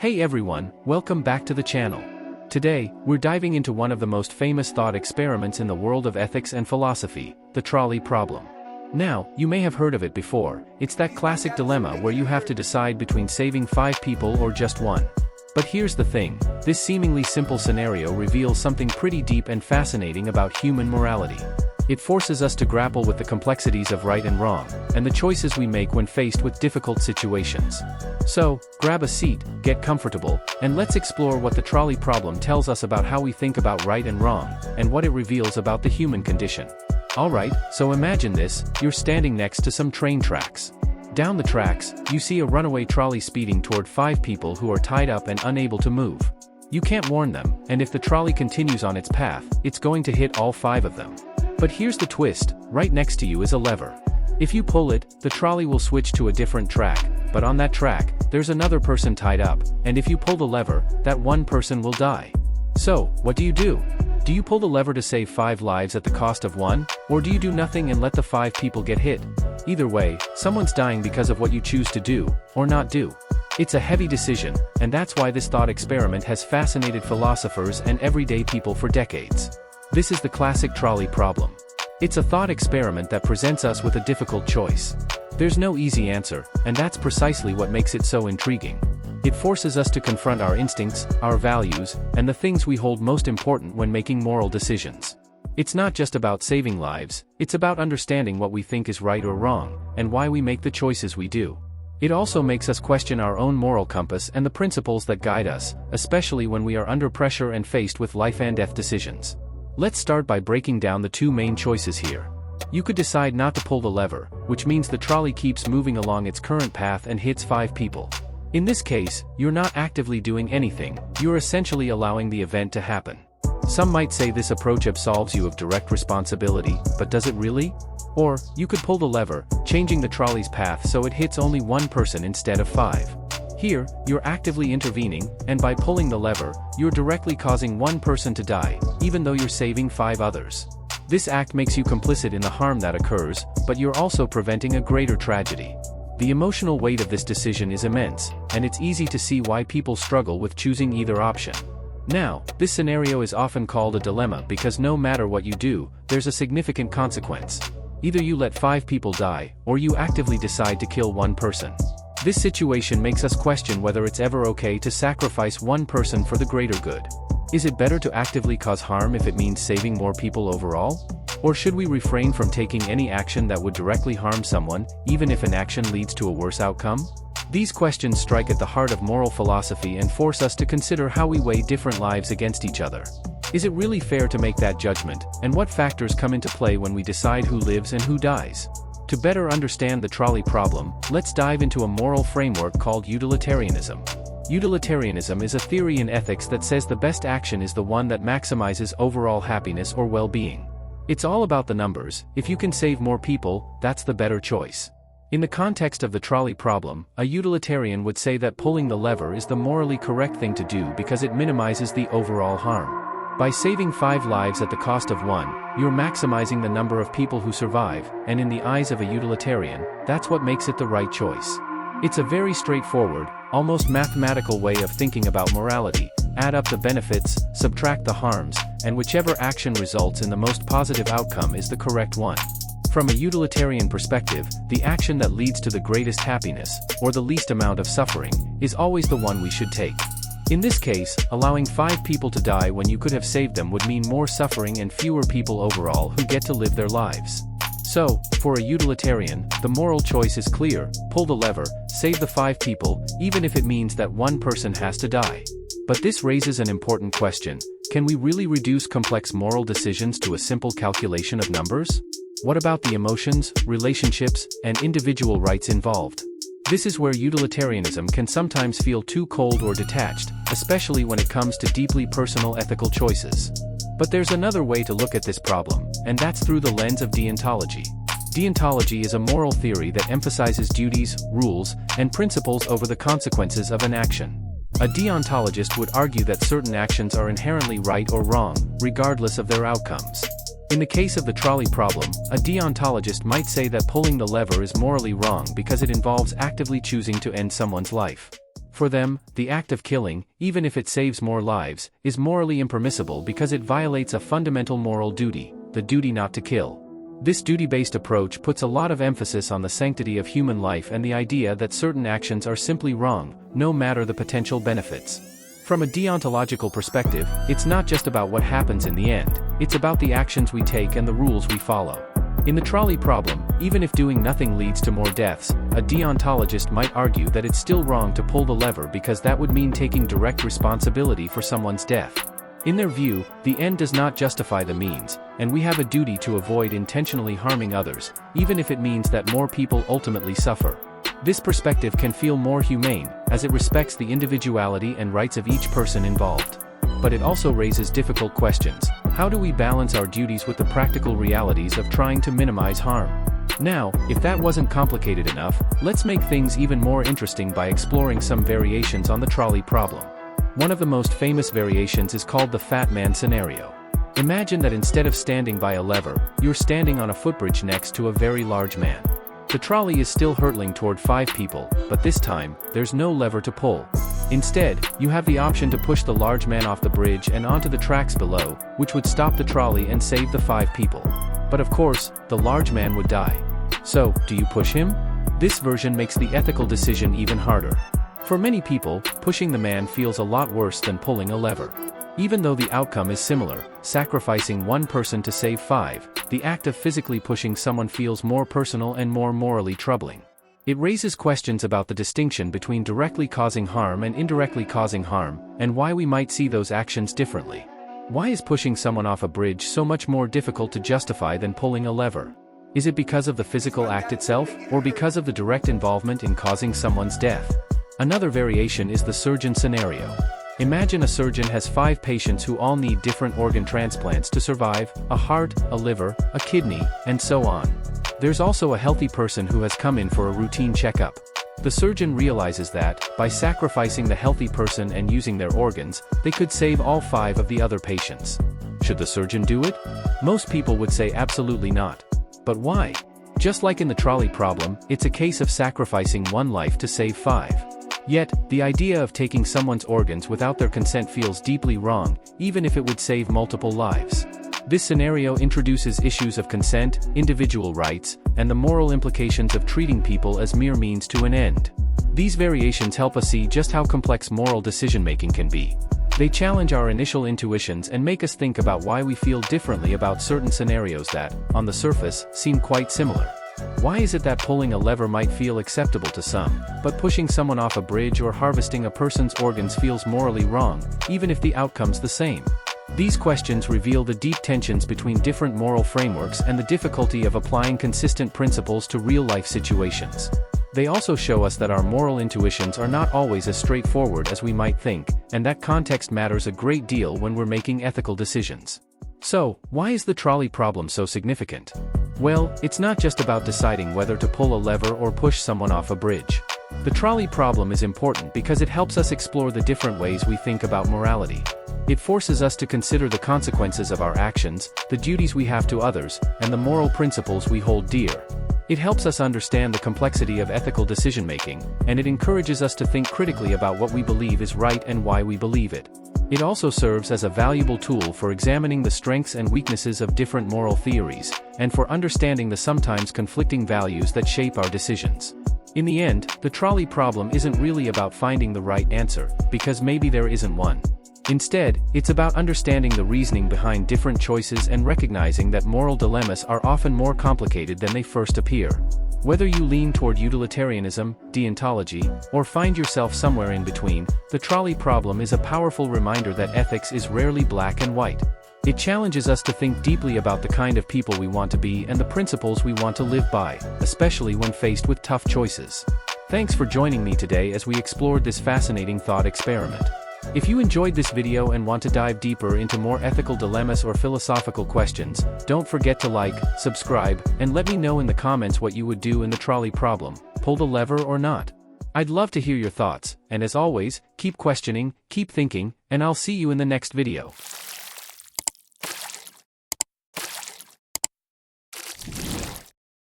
Hey everyone, welcome back to the channel. Today, we're diving into one of the most famous thought experiments in the world of ethics and philosophy, the trolley problem. Now, you may have heard of it before. It's that classic dilemma where you have to decide between saving 5 people or just one. But here's the thing, this seemingly simple scenario reveals something pretty deep and fascinating about human morality. It forces us to grapple with the complexities of right and wrong, and the choices we make when faced with difficult situations. So, grab a seat, get comfortable, and let's explore what the trolley problem tells us about how we think about right and wrong, and what it reveals about the human condition. Alright, so imagine this, you're standing next to some train tracks. Down the tracks, you see a runaway trolley speeding toward 5 people who are tied up and unable to move. You can't warn them, and if the trolley continues on its path, it's going to hit all 5 of them. But here's the twist, right next to you is a lever. If you pull it, the trolley will switch to a different track, but on that track, there's another person tied up, and if you pull the lever, that one person will die. So, what do? Do you pull the lever to save 5 lives at the cost of 1, or do you do nothing and let the 5 people get hit? Either way, someone's dying because of what you choose to do, or not do. It's a heavy decision, and that's why this thought experiment has fascinated philosophers and everyday people for decades. This is the classic trolley problem. It's a thought experiment that presents us with a difficult choice. There's no easy answer, and that's precisely what makes it so intriguing. It forces us to confront our instincts, our values, and the things we hold most important when making moral decisions. It's not just about saving lives, it's about understanding what we think is right or wrong, and why we make the choices we do. It also makes us question our own moral compass and the principles that guide us, especially when we are under pressure and faced with life and death decisions. Let's start by breaking down the 2 main choices here. You could decide not to pull the lever, which means the trolley keeps moving along its current path and hits 5 people. In this case, you're not actively doing anything, you're essentially allowing the event to happen. Some might say this approach absolves you of direct responsibility, but does it really? Or, you could pull the lever, changing the trolley's path so it hits only 1 person instead of 5. Here, you're actively intervening, and by pulling the lever, you're directly causing 1 person to die, even though you're saving 5 others. This act makes you complicit in the harm that occurs, but you're also preventing a greater tragedy. The emotional weight of this decision is immense, and it's easy to see why people struggle with choosing either option. Now, this scenario is often called a dilemma because no matter what you do, there's a significant consequence. Either you let 5 people die, or you actively decide to kill 1 person. This situation makes us question whether it's ever okay to sacrifice 1 person for the greater good. Is it better to actively cause harm if it means saving more people overall? Or should we refrain from taking any action that would directly harm someone, even if an action leads to a worse outcome? These questions strike at the heart of moral philosophy and force us to consider how we weigh different lives against each other. Is it really fair to make that judgment, and what factors come into play when we decide who lives and who dies? To better understand the trolley problem, let's dive into a moral framework called utilitarianism. Utilitarianism is a theory in ethics that says the best action is the one that maximizes overall happiness or well-being. It's all about the numbers. If you can save more people, that's the better choice. In the context of the trolley problem, a utilitarian would say that pulling the lever is the morally correct thing to do because it minimizes the overall harm. By saving 5 lives at the cost of 1, you're maximizing the number of people who survive, and in the eyes of a utilitarian, that's what makes it the right choice. It's a very straightforward, almost mathematical way of thinking about morality. Add up the benefits, subtract the harms, and whichever action results in the most positive outcome is the correct one. From a utilitarian perspective, the action that leads to the greatest happiness, or the least amount of suffering, is always the one we should take. In this case, allowing 5 people to die when you could have saved them would mean more suffering and fewer people overall who get to live their lives. So, for a utilitarian, the moral choice is clear: pull the lever, save the 5 people, even if it means that 1 person has to die. But this raises an important question: can we really reduce complex moral decisions to a simple calculation of numbers? What about the emotions, relationships, and individual rights involved? This is where utilitarianism can sometimes feel too cold or detached, especially when it comes to deeply personal ethical choices. But there's another way to look at this problem, and that's through the lens of deontology. Deontology is a moral theory that emphasizes duties, rules, and principles over the consequences of an action. A deontologist would argue that certain actions are inherently right or wrong, regardless of their outcomes. In the case of the trolley problem, a deontologist might say that pulling the lever is morally wrong because it involves actively choosing to end someone's life. For them, the act of killing, even if it saves more lives, is morally impermissible because it violates a fundamental moral duty, the duty not to kill. This duty-based approach puts a lot of emphasis on the sanctity of human life and the idea that certain actions are simply wrong, no matter the potential benefits. From a deontological perspective, it's not just about what happens in the end, it's about the actions we take and the rules we follow. In the trolley problem, even if doing nothing leads to more deaths, a deontologist might argue that it's still wrong to pull the lever because that would mean taking direct responsibility for someone's death. In their view, the end does not justify the means, and we have a duty to avoid intentionally harming others, even if it means that more people ultimately suffer. This perspective can feel more humane, as it respects the individuality and rights of each person involved. But it also raises difficult questions. How do we balance our duties with the practical realities of trying to minimize harm? Now, if that wasn't complicated enough, let's make things even more interesting by exploring some variations on the trolley problem. One of the most famous variations is called the fat man scenario. Imagine that instead of standing by a lever, you're standing on a footbridge next to a very large man. The trolley is still hurtling toward 5 people, but this time, there's no lever to pull. Instead, you have the option to push the large man off the bridge and onto the tracks below, which would stop the trolley and save the 5 people. But of course, the large man would die. So, do you push him? This version makes the ethical decision even harder. For many people, pushing the man feels a lot worse than pulling a lever. Even though the outcome is similar, sacrificing one person to save 5, the act of physically pushing someone feels more personal and more morally troubling. It raises questions about the distinction between directly causing harm and indirectly causing harm, and why we might see those actions differently. Why is pushing someone off a bridge so much more difficult to justify than pulling a lever? Is it because of the physical act itself, or because of the direct involvement in causing someone's death? Another variation is the surgeon scenario. Imagine a surgeon has 5 patients who all need different organ transplants to survive: a heart, a liver, a kidney, and so on. There's also a healthy person who has come in for a routine checkup. The surgeon realizes that, by sacrificing the healthy person and using their organs, they could save all 5 of the other patients. Should the surgeon do it? Most people would say absolutely not. But why? Just like in the trolley problem, it's a case of sacrificing one life to save 5. Yet, the idea of taking someone's organs without their consent feels deeply wrong, even if it would save multiple lives. This scenario introduces issues of consent, individual rights, and the moral implications of treating people as mere means to an end. These variations help us see just how complex moral decision-making can be. They challenge our initial intuitions and make us think about why we feel differently about certain scenarios that, on the surface, seem quite similar. Why is it that pulling a lever might feel acceptable to some, but pushing someone off a bridge or harvesting a person's organs feels morally wrong, even if the outcome's the same? These questions reveal the deep tensions between different moral frameworks and the difficulty of applying consistent principles to real-life situations. They also show us that our moral intuitions are not always as straightforward as we might think, and that context matters a great deal when we're making ethical decisions. So, why is the trolley problem so significant? Well, it's not just about deciding whether to pull a lever or push someone off a bridge. The trolley problem is important because it helps us explore the different ways we think about morality. It forces us to consider the consequences of our actions, the duties we have to others, and the moral principles we hold dear. It helps us understand the complexity of ethical decision-making, and it encourages us to think critically about what we believe is right and why we believe it. It also serves as a valuable tool for examining the strengths and weaknesses of different moral theories, and for understanding the sometimes conflicting values that shape our decisions. In the end, the trolley problem isn't really about finding the right answer, because maybe there isn't one. Instead, it's about understanding the reasoning behind different choices and recognizing that moral dilemmas are often more complicated than they first appear. Whether you lean toward utilitarianism, deontology, or find yourself somewhere in between, the trolley problem is a powerful reminder that ethics is rarely black and white. It challenges us to think deeply about the kind of people we want to be and the principles we want to live by, especially when faced with tough choices. Thanks for joining me today as we explored this fascinating thought experiment. If you enjoyed this video and want to dive deeper into more ethical dilemmas or philosophical questions, don't forget to like, subscribe, and let me know in the comments what you would do in the trolley problem: pull the lever or not. I'd love to hear your thoughts, and as always, keep questioning, keep thinking, and I'll see you in the next video.